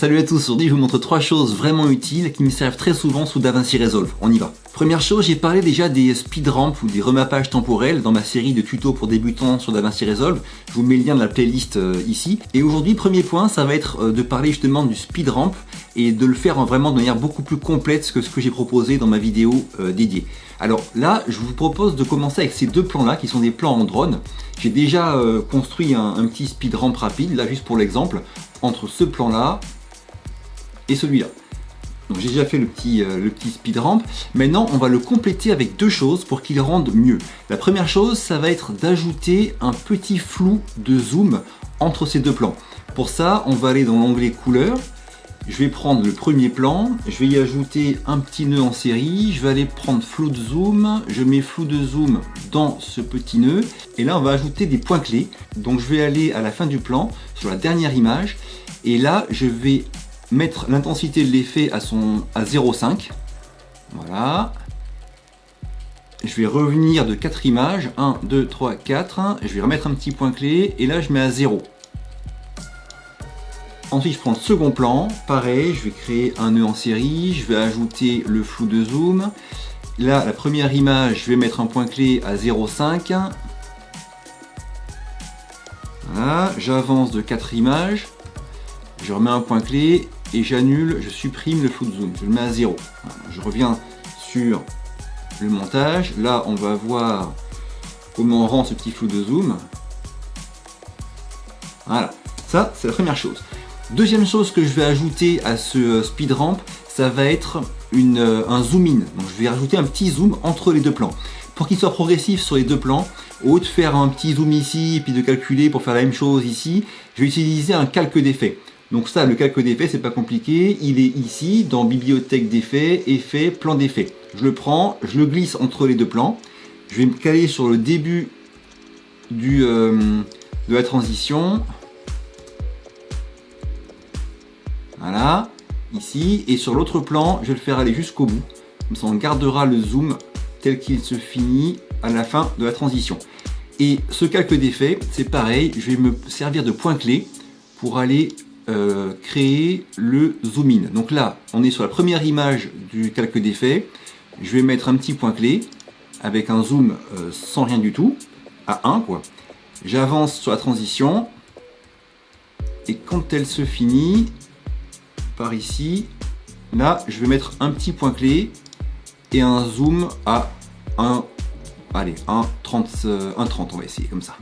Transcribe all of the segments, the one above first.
Salut à tous, aujourd'hui je vous montre 3 choses vraiment utiles qui me servent très souvent sous DaVinci Resolve. On y va. Première chose, j'ai parlé déjà des speed ramps ou des remappages temporels dans ma série de tutos pour débutants sur DaVinci Resolve. Je vous mets le lien de la playlist ici. Et aujourd'hui, premier point, ça va être de parler justement du speed ramp et de le faire vraiment de manière beaucoup plus complète que ce que j'ai proposé dans ma vidéo dédiée. Alors là, je vous propose de commencer avec ces deux plans là qui sont des plans en drone. J'ai déjà construit un petit speed ramp rapide, là juste pour l'exemple, entre ce plan là et celui-là. Donc j'ai déjà fait le petit speed ramp. Maintenant, on va le compléter avec deux choses pour qu'il rende mieux. La première chose, ça va être d'ajouter un petit flou de zoom entre ces deux plans. Pour ça, on va aller dans l'onglet couleur. Je vais prendre le premier plan, je vais y ajouter un petit nœud en série, je vais aller prendre flou de zoom, je mets flou de zoom dans ce petit nœud, et là on va ajouter des points clés. Donc je vais aller à la fin du plan, sur la dernière image, et là je vais mettre l'intensité de l'effet à 0,5. Voilà. Je vais revenir de 4 images, 1, 2, 3, 4, je vais remettre un petit point clé, et là je mets à 0. Ensuite, je prends le second plan, pareil, je vais créer un nœud en série, je vais ajouter le flou de zoom. Là, la première image, je vais mettre un point clé à 0,5. Voilà, j'avance de 4 images, je remets un point clé et j'annule, je supprime le flou de zoom, je le mets à 0. Voilà, je reviens sur le montage, là on va voir comment on rend ce petit flou de zoom. Voilà, ça c'est la première chose. Deuxième chose que je vais ajouter à ce speed ramp, ça va être un zoom in. Donc je vais rajouter un petit zoom entre les deux plans. Pour qu'il soit progressif sur les deux plans, au lieu de faire un petit zoom ici et puis de calculer pour faire la même chose ici, je vais utiliser un calque d'effet. Donc ça, le calque d'effet, c'est pas compliqué. Il est ici, dans bibliothèque d'effets, effets, plan d'effet. Je le prends, je le glisse entre les deux plans. Je vais me caler sur le début de la transition. Voilà, ici, et sur l'autre plan, je vais le faire aller jusqu'au bout. Comme ça, on gardera le zoom tel qu'il se finit à la fin de la transition. Et ce calque d'effet, c'est pareil, je vais me servir de point clé pour aller créer le zoom in. Donc là, on est sur la première image du calque d'effet. Je vais mettre un petit point clé avec un zoom sans rien du tout, à 1 quoi. J'avance sur la transition, et quand elle se finit, par ici, là je vais mettre un petit point clé et un zoom à 1,30, on va essayer comme ça.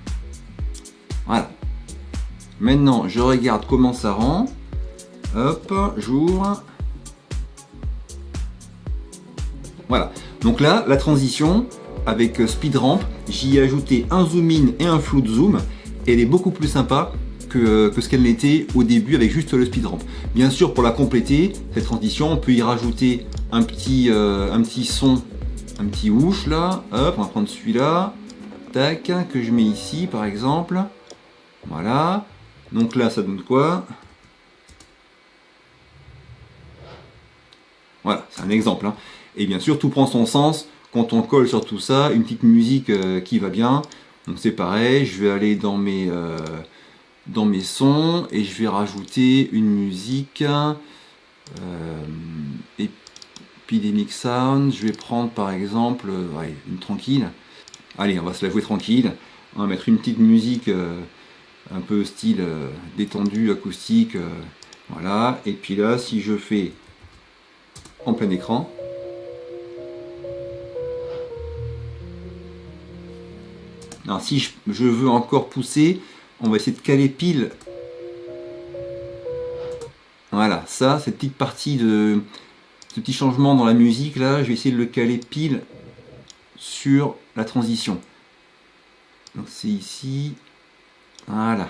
Voilà. Maintenant je regarde comment ça rend. Hop, j'ouvre. Voilà. Donc là, la transition avec speed ramp, j'y ai ajouté un zoom in et un flou de zoom. Et elle est beaucoup plus sympa que ce qu'elle n'était au début avec juste le speed ramp. Bien sûr, pour la compléter, cette transition, on peut y rajouter un petit son, un petit whoosh là. Hop, on va prendre celui-là, tac, que je mets ici par exemple. Voilà. Donc là, ça donne quoi? Voilà, c'est un exemple. Hein. Et bien sûr, tout prend son sens quand on colle sur tout ça une petite musique qui va bien. Donc c'est pareil, je vais aller dans mes sons et je vais rajouter une musique Epidemic Sound. Je vais prendre par exemple une tranquille. Allez, on va se la jouer tranquille. On va mettre une petite musique un peu style détendu, acoustique. Voilà. Et puis là, si je fais en plein écran, alors si je veux encore pousser, on va essayer de caler pile. Voilà, ça, cette petite partie ce petit changement dans la musique là, je vais essayer de le caler pile sur la transition. Donc c'est ici. Voilà.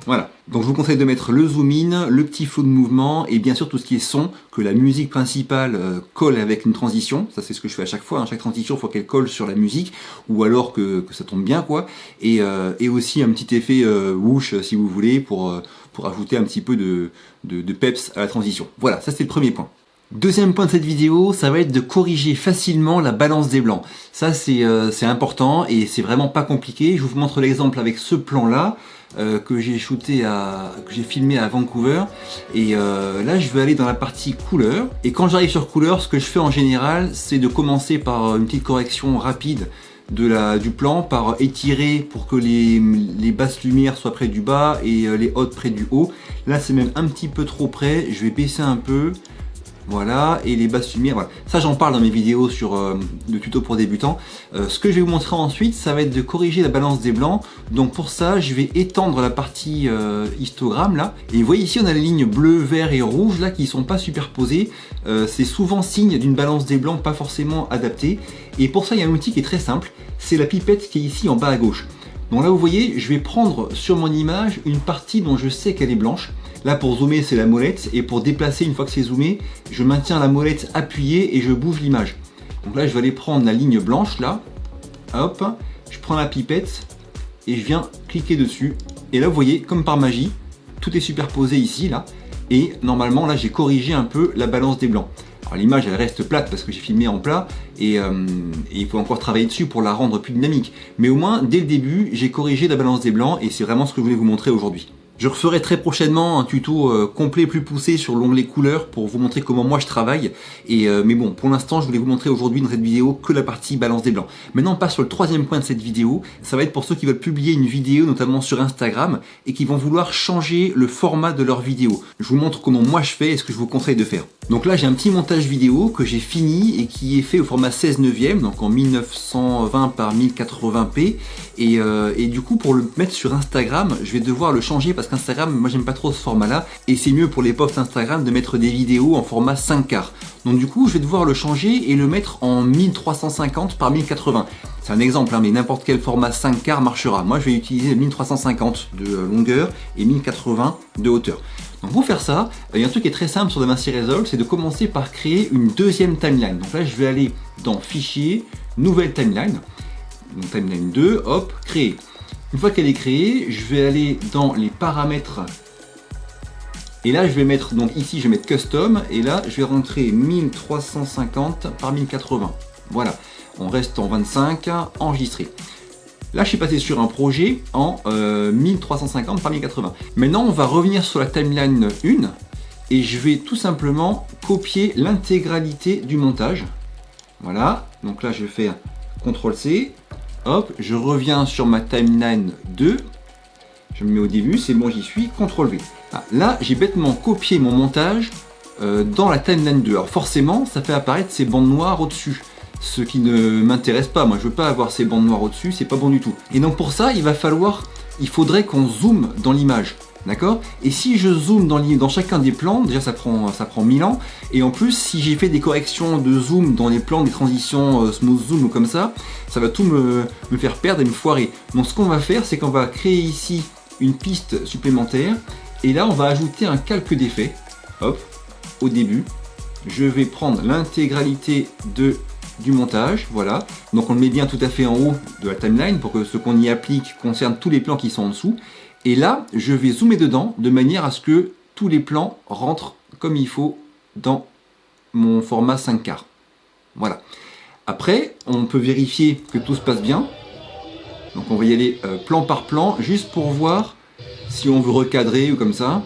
Voilà, donc je vous conseille de mettre le zoom in, le petit flou de mouvement et bien sûr tout ce qui est son, que la musique principale colle avec une transition. Ça c'est ce que je fais à chaque fois, hein. Chaque transition il faut qu'elle colle sur la musique ou alors que ça tombe bien quoi. Et aussi un petit effet whoosh si vous voulez pour ajouter un petit peu de peps à la transition. Voilà, ça c'est le premier point. Deuxième point de cette vidéo, ça va être de corriger facilement la balance des blancs. Ça c'est important et c'est vraiment pas compliqué. Je vous montre l'exemple avec ce plan là que j'ai filmé à Vancouver. Et là je vais aller dans la partie couleur. Et quand j'arrive sur couleur, ce que je fais en général, c'est de commencer par une petite correction rapide du plan, par étirer pour que les basses lumières soient près du bas et les hautes près du haut. Là c'est même un petit peu trop près, je vais baisser un peu. Voilà, et les basses lumières, voilà. Ça j'en parle dans mes vidéos sur le tuto pour débutants. Ce que je vais vous montrer ensuite, ça va être de corriger la balance des blancs. Donc pour ça, je vais étendre la partie histogramme là. Et vous voyez ici, on a les lignes bleu, vert et rouge là qui sont pas superposées. C'est souvent signe d'une balance des blancs pas forcément adaptée. Et pour ça, il y a un outil qui est très simple. C'est la pipette qui est ici en bas à gauche. Donc là, vous voyez, je vais prendre sur mon image une partie dont je sais qu'elle est blanche. Là, pour zoomer, c'est la molette. Et pour déplacer, une fois que c'est zoomé, je maintiens la molette appuyée et je bouge l'image. Donc là, je vais aller prendre la ligne blanche, là. Hop, je prends la pipette et je viens cliquer dessus. Et là, vous voyez, comme par magie, tout est superposé ici, là. Et normalement, là, j'ai corrigé un peu la balance des blancs. Alors l'image, elle reste plate parce que j'ai filmé en plat et il faut encore travailler dessus pour la rendre plus dynamique. Mais au moins, dès le début, j'ai corrigé la balance des blancs et c'est vraiment ce que je voulais vous montrer aujourd'hui. Je referai très prochainement un tuto complet plus poussé sur l'onglet couleurs pour vous montrer comment moi je travaille. Mais bon, pour l'instant, je voulais vous montrer aujourd'hui dans cette vidéo que la partie balance des blancs. Maintenant, on passe sur le troisième point de cette vidéo. Ça va être pour ceux qui veulent publier une vidéo, notamment sur Instagram, et qui vont vouloir changer le format de leur vidéo. Je vous montre comment moi je fais et ce que je vous conseille de faire. Donc là, j'ai un petit montage vidéo que j'ai fini et qui est fait au format 16/9, donc en 1920 par 1080p. Et du coup, pour le mettre sur Instagram, je vais devoir le changer parce qu'Instagram, moi j'aime pas trop ce format là et c'est mieux pour les posts Instagram de mettre des vidéos en format 5/4. Donc du coup, je vais devoir le changer et le mettre en 1350 par 1080. C'est un exemple, hein, mais n'importe quel format 5/4 marchera. Moi, je vais utiliser 1350 de longueur et 1080 de hauteur. Donc pour faire ça, il y a un truc qui est très simple sur DaVinci Resolve, c'est de commencer par créer une deuxième timeline. Donc là, je vais aller dans Fichier, Nouvelle timeline. Donc timeline 2, hop, créer. Une fois qu'elle est créée, je vais aller dans les paramètres et là je vais mettre, donc ici je vais mettre custom et là je vais rentrer 1350 par 1080. Voilà, on reste en 25, enregistré. Là je suis passé sur un projet en 1350 par 1080. Maintenant on va revenir sur la timeline 1 et je vais tout simplement copier l'intégralité du montage. Voilà, donc là je vais faire CTRL-C. Hop, je reviens sur ma timeline 2, je me mets au début, c'est bon, j'y suis, CTRL-V. Ah, là, j'ai bêtement copié mon montage dans la timeline 2. Alors forcément, ça fait apparaître ces bandes noires au-dessus, ce qui ne m'intéresse pas. Moi, je veux pas avoir ces bandes noires au-dessus, c'est pas bon du tout. Et donc pour ça, il faudrait qu'on zoome dans l'image. D'accord? Et si je zoome dans chacun des plans, déjà ça prend 1000 ans, et en plus si j'ai fait des corrections de zoom dans les plans, des transitions smooth zoom ou comme ça va tout me faire perdre et me foirer. Donc ce qu'on va faire, c'est qu'on va créer ici une piste supplémentaire, et là on va ajouter un calque d'effet. Hop, au début, je vais prendre l'intégralité du montage, voilà. Donc on le met bien tout à fait en haut de la timeline pour que ce qu'on y applique concerne tous les plans qui sont en dessous. Et là, je vais zoomer dedans de manière à ce que tous les plans rentrent comme il faut dans mon format 5/4. Voilà. Après, on peut vérifier que tout se passe bien. Donc on va y aller plan par plan, juste pour voir si on veut recadrer ou comme ça.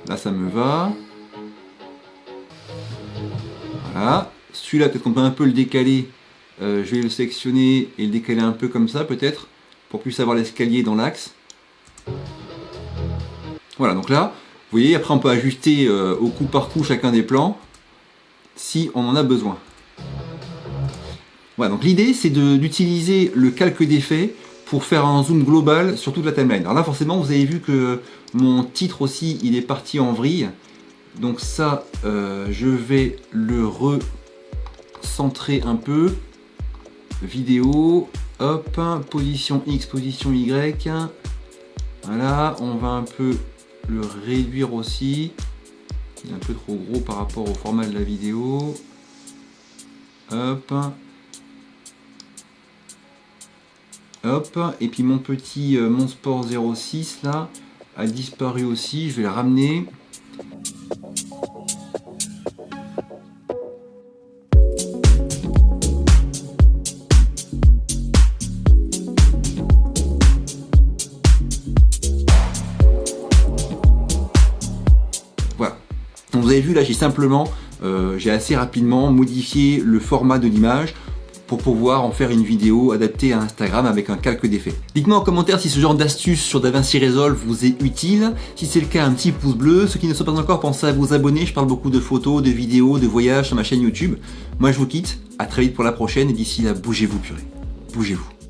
Là, ça me va. Voilà. Celui-là, peut-être qu'on peut un peu le décaler. Je vais le sélectionner et le décaler un peu comme ça, peut-être, pour plus avoir l'escalier dans l'axe. Voilà, donc là, vous voyez, après on peut ajuster au coup par coup chacun des plans, si on en a besoin. Voilà, donc l'idée c'est d'utiliser le calque d'effet pour faire un zoom global sur toute la timeline. Alors là, forcément, vous avez vu que mon titre aussi, il est parti en vrille. Donc ça, je vais le recentrer un peu. Vidéo, hop, position X, position Y. Voilà, on va un peu le réduire aussi. Il est un peu trop gros par rapport au format de la vidéo. Hop. Hop. Et puis mon petit Monsport 06 là a disparu aussi. Je vais le ramener. Donc vous avez vu là, j'ai assez rapidement modifié le format de l'image pour pouvoir en faire une vidéo adaptée à Instagram avec un calque d'effet. Dites-moi en commentaire si ce genre d'astuce sur DaVinci Resolve vous est utile. Si c'est le cas, un petit pouce bleu. Ceux qui ne sont pas encore, pensez à vous abonner. Je parle beaucoup de photos, de vidéos, de voyages sur ma chaîne YouTube. Moi je vous quitte, à très vite pour la prochaine et d'ici là, bougez-vous purée. Bougez-vous.